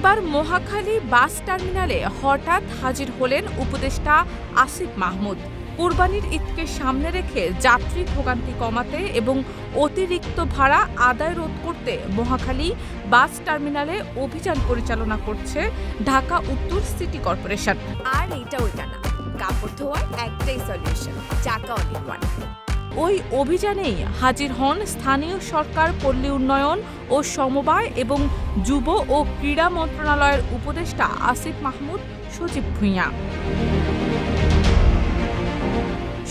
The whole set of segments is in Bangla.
এবার মহাখালী বাস টার্মিনালে হঠাৎ হাজির হলেন উপদেষ্টা আসিফ মাহমুদ। কোরবানির ঈদকে সামনে রেখে যাত্রী ভোগান্তি কমাতে এবং অতিরিক্ত ভাড়া আদায় রোধ করতে মহাখালী বাস টার্মিনালে অভিযান পরিচালনা করছে ঢাকা উত্তর সিটি কর্পোরেশন। আর এইটা ওইটা না, কাপড় ধোয়ার একটাই সলিউশন, চাকা অনির্মাণ। ওই অভিযানেই হাজির হন স্থানীয় সরকার, পল্লী উন্নয়ন ও সমবায় এবং যুব ও ক্রীড়া মন্ত্রণালয়ের উপদেষ্টা আসিফ মাহমুদ সজীব ভূঁইয়া।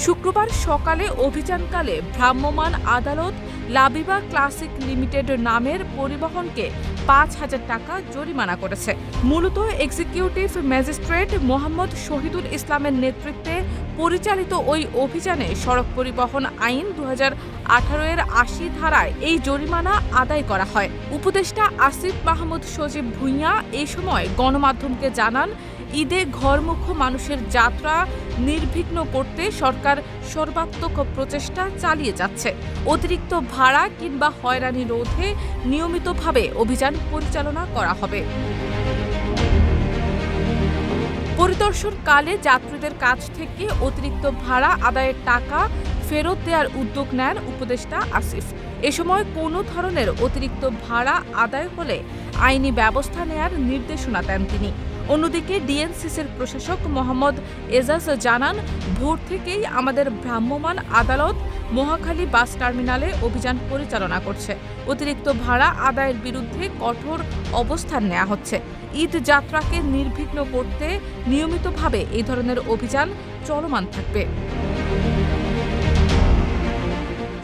শুক্রবার সকালে অভিযানকালে ভ্রাম্যমাণ আদালত লাবিবা ক্লাসিক লিমিটেড নামের পরিবহনকে ৫,০০০ টাকা জরিমানা করেছে। মূলত এক্সিকিউটিভ ম্যাজিস্ট্রেট মোহাম্মদ শহীদুল ইসলামের নেতৃত্বে পরিচালিত ওই অভিযানে সড়ক পরিবহন আইন ২০১৮-এর ৮০ ধারায় এই জরিমানা আদায় করা হয়। উপদেষ্টা আসিফ মাহমুদ সজীব ভূঁইয়া এই সময় গণমাধ্যমকে জানান, ঈদে ঘরমুখ মানুষের যাত্রা নির্বিঘ্ন করতে সরকার সর্বাত্মক প্রচেষ্টা চালিয়ে যাচ্ছে। অতিরিক্ত ভাড়া কিংবা হয়রানি রোধে নিয়মিতভাবে অভিযান পরিচালনা করা হবে। পরিদর্শনকালে যাত্রীদের কাছ থেকে অতিরিক্ত ভাড়া আদায়ের টাকা ফেরত দেওয়ার উদ্যোগ নেন উপদেষ্টা আসিফ। এ সময় কোনো ধরনের অতিরিক্ত ভাড়া আদায় হলে আইনি ব্যবস্থা নেয়ার নির্দেশনা দেন তিনি। অন্যদিকে ডিএনসিসির প্রশাসক মোহাম্মদ এজাজ জানান, ভোর থেকেই আমাদের ভ্রাম্যমাণ আদালত মহাখালী বাস টার্মিনালে অভিযান পরিচালনা করছে। অতিরিক্ত ভাড়া আদায়ের বিরুদ্ধে কঠোর অবস্থান নেওয়া হচ্ছে। ঈদ যাত্রাকে নির্বিঘ্ন করতে নিয়মিতভাবে এই ধরনের অভিযান চলমান থাকবে।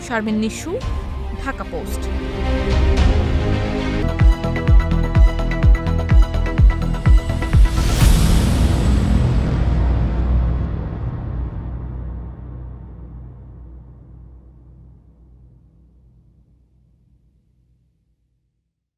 শারমিন নিশু, ঢাকা পোস্ট।